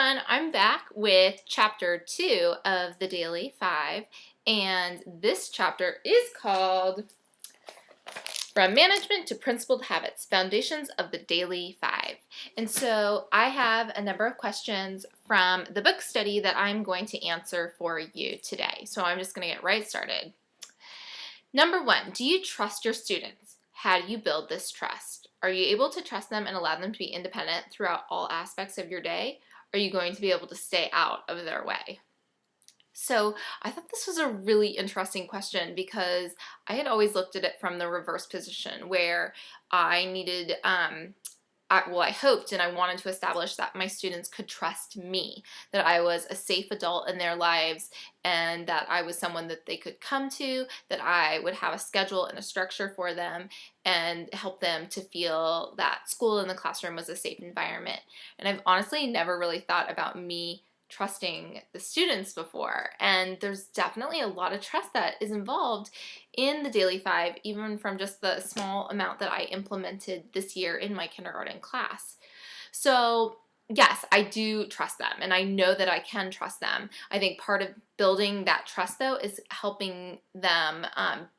everyone, I'm back with chapter 2 of the Daily 5, and this chapter is called From Management to Principled Habits, Foundations of the Daily 5. And so I have a number of questions from the book study that I'm going to answer for you today. So I'm just going to get right started. Number 1, do you trust your students? How do you build this trust? Are you able to trust them and allow them to be independent throughout all aspects of your day? Are you going to be able to stay out of their way? So I thought this was a really interesting question because I had always looked at it from the reverse position where I needed, I hoped and I wanted to establish that my students could trust me, that I was a safe adult in their lives and that I was someone that they could come to, that I would have a schedule and a structure for them and help them to feel that school and the classroom was a safe environment. And I've honestly never really thought about me trusting the students before, and there's definitely a lot of trust that is involved in the Daily 5, even from just the small amount that I implemented this year in my kindergarten class. So yes, I do trust them, and I know that I can trust them. I think part of building that trust, though, is helping them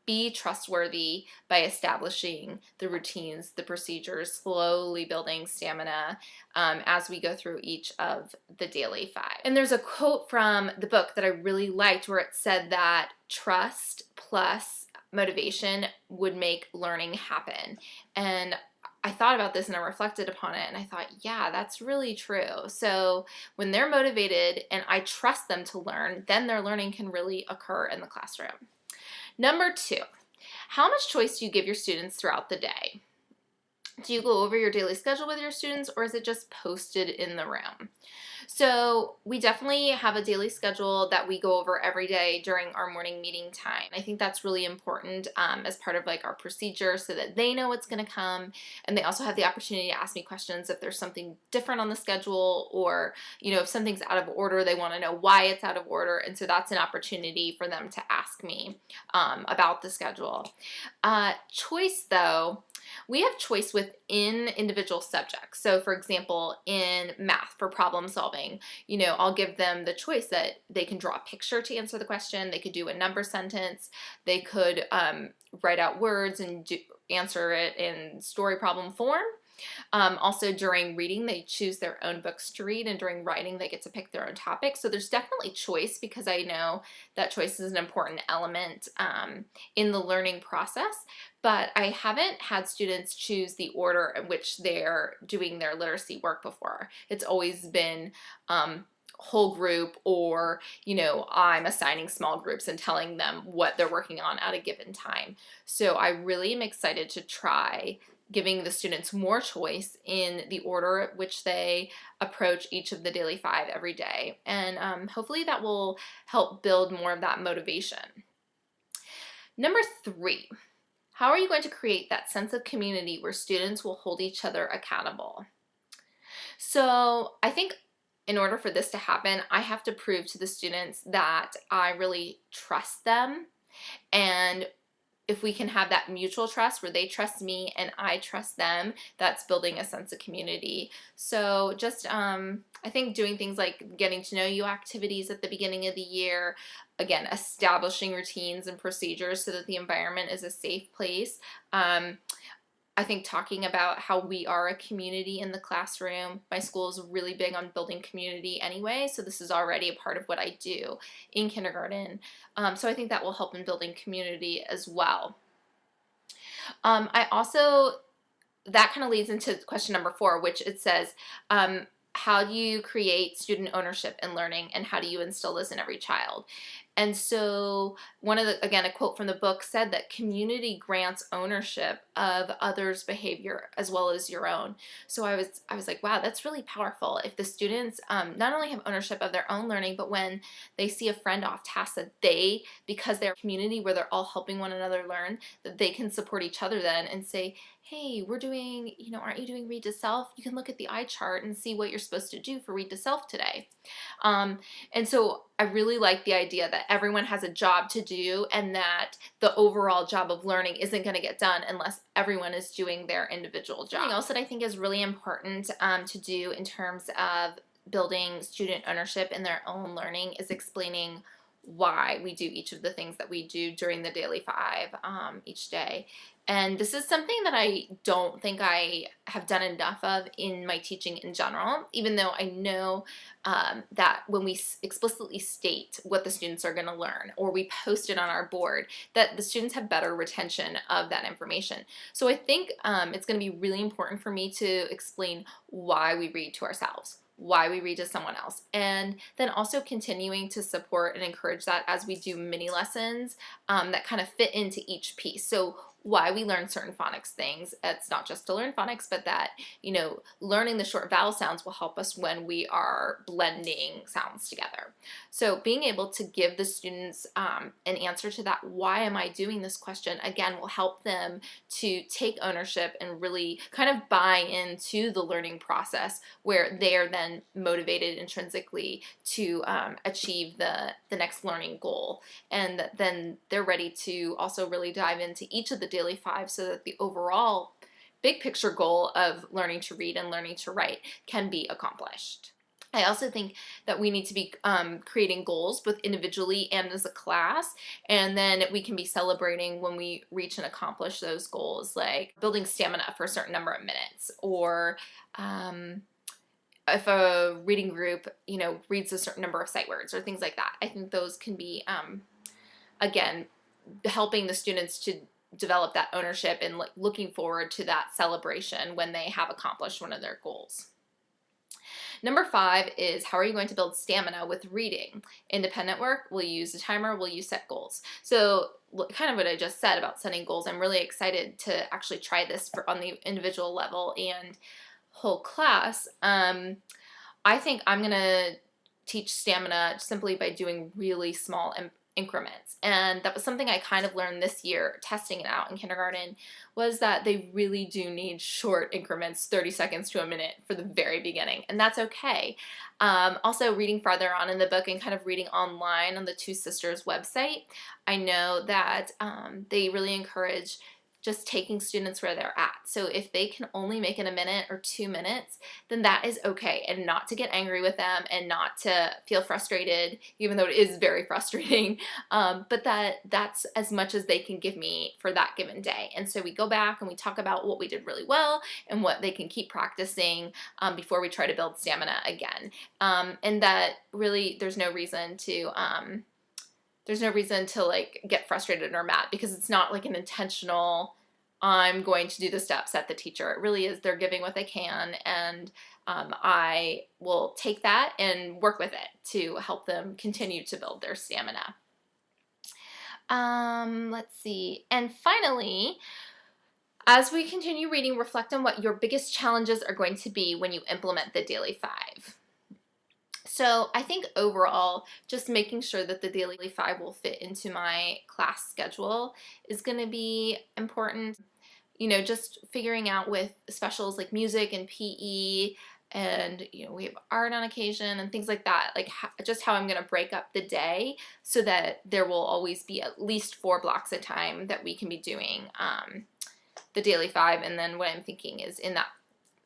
be trustworthy by establishing the routines, the procedures, slowly building stamina as we go through each of the Daily 5. And there's a quote from the book that I really liked where it said that trust plus motivation would make learning happen. And I thought about this and I reflected upon it and I thought, yeah, that's really true. So when they're motivated and I trust them to learn, then their learning can really occur in the classroom. Number 2, how much choice do you give your students throughout the day? Do you go over your daily schedule with your students, or is it just posted in the room? So we definitely have a daily schedule that we go over every day during our morning meeting time. I think that's really important as part of like our procedure so that they know what's going to come, and they also have the opportunity to ask me questions if there's something different on the schedule, or if something's out of order, they want to know why it's out of order, and so that's an opportunity for them to ask me about the schedule. Choice, though. We have choice within individual subjects. So for example, in math for problem solving, I'll give them the choice that they can draw a picture to answer the question. They could do a number sentence. They could write out words and answer it in story problem form. Also during reading, they choose their own books to read, and during writing, they get to pick their own topic. So there's definitely choice because I know that choice is an important element in the learning process, but I haven't had students choose the order in which they're doing their literacy work before. It's always been whole group, or I'm assigning small groups and telling them what they're working on at a given time. So I really am excited to try giving the students more choice in the order at which they approach each of the Daily 5 every day. And hopefully that will help build more of that motivation. Number 3, how are you going to create that sense of community where students will hold each other accountable? So I think in order for this to happen, I have to prove to the students that I really trust them, and if we can have that mutual trust where they trust me and I trust them, that's building a sense of community. So just, I think doing things like getting to know you activities at the beginning of the year, again, establishing routines and procedures so that the environment is a safe place. I think talking about how we are a community in the classroom. My school is really big on building community anyway, so this is already a part of what I do in kindergarten. So I think that will help in building community as well. That kind of leads into question number 4, which it says, how do you create student ownership in learning, and how do you instill this in every child? And so a quote from the book said that community grants ownership of others' behavior as well as your own. So I was like, wow, that's really powerful. If the students not only have ownership of their own learning, but when they see a friend off task, that because they're a community where they're all helping one another learn, that they can support each other then and say, hey, we're doing, aren't you doing read to self? You can look at the eye chart and see what you're supposed to do for read to self today. And so I really like the idea that everyone has a job to do, and that the overall job of learning isn't going to get done unless everyone is doing their individual job. Something else that I think is really important to do in terms of building student ownership in their own learning is explaining why we do each of the things that we do during the daily 5 each day. And this is something that I don't think I have done enough of in my teaching in general, even though I know that when we explicitly state what the students are going to learn, or we post it on our board, that the students have better retention of that information. So I think it's going to be really important for me to explain why we read to ourselves, why we read to someone else, and then also continuing to support and encourage that as we do mini lessons that kind of fit into each piece. So why we learn certain phonics things. It's not just to learn phonics, but that, learning the short vowel sounds will help us when we are blending sounds together. So being able to give the students an answer to that, why am I doing this question, again, will help them to take ownership and really kind of buy into the learning process, where they are then motivated intrinsically to achieve the next learning goal. And then they're ready to also really dive into each of the daily 5 so that the overall big picture goal of learning to read and learning to write can be accomplished. I also think that we need to be creating goals both individually and as a class, and then we can be celebrating when we reach and accomplish those goals, like building stamina for a certain number of minutes, or if a reading group, reads a certain number of sight words or things like that. I think those can be, again, helping the students to develop that ownership and looking forward to that celebration when they have accomplished one of their goals. Number 5 is, how are you going to build stamina with reading? Independent work, will you use a timer, will you set goals? So kind of what I just said about setting goals, I'm really excited to actually try this on the individual level and whole class. I think I'm going to teach stamina simply by doing really small increments. And that was something I kind of learned this year testing it out in kindergarten, was that they really do need short increments, 30 seconds to a minute for the very beginning, and that's okay. Also, reading farther on in the book and kind of reading online on the Two Sisters website, I know that they really encourage just taking students where they're at. So if they can only make it a minute or 2 minutes, then that is okay, and not to get angry with them and not to feel frustrated, even though it is very frustrating, but that's as much as they can give me for that given day. And so we go back and we talk about what we did really well and what they can keep practicing before we try to build stamina again. And that really there's no reason to like get frustrated or mad, because it's not like an intentional, I'm going to do the steps at the teacher. It really is, they're giving what they can, and I will take that and work with it to help them continue to build their stamina. Let's see. And finally, as we continue reading, reflect on what your biggest challenges are going to be when you implement the daily 5. So I think overall, just making sure that the daily 5 will fit into my class schedule is going to be important. Just figuring out with specials like music and PE, and we have art on occasion and things like that, like just how I'm going to break up the day so that there will always be at least 4 blocks of time that we can be doing the daily 5. And then what I'm thinking is, in that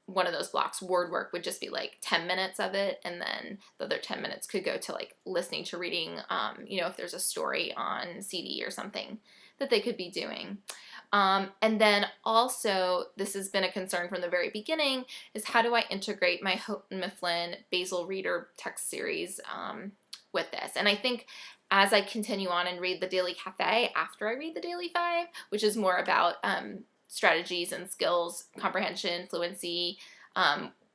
one of those blocks, word work would just be like 10 minutes of it, and then the other 10 minutes could go to like listening to reading, if there's a story on CD or something that they could be doing. And then also, this has been a concern from the very beginning, is how do I integrate my Houghton Mifflin Basel Reader text series with this? And I think as I continue on and read the Daily Cafe after I read the Daily 5, which is more about strategies and skills, comprehension, fluency,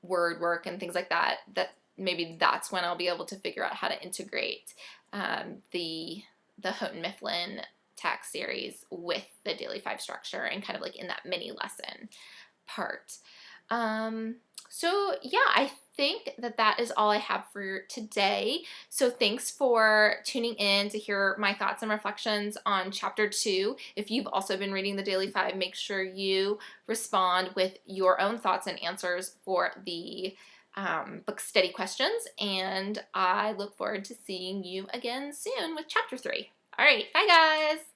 word work, and things like that, that maybe that's when I'll be able to figure out how to integrate the Houghton Mifflin text series with the daily 5 structure, and kind of like in that mini lesson part. So yeah, I think that is all I have for today. So thanks for tuning in to hear my thoughts and reflections on chapter 2. If you've also been reading the daily 5, make sure you respond with your own thoughts and answers for the book study questions, and I look forward to seeing you again soon with chapter 3. All right, bye guys!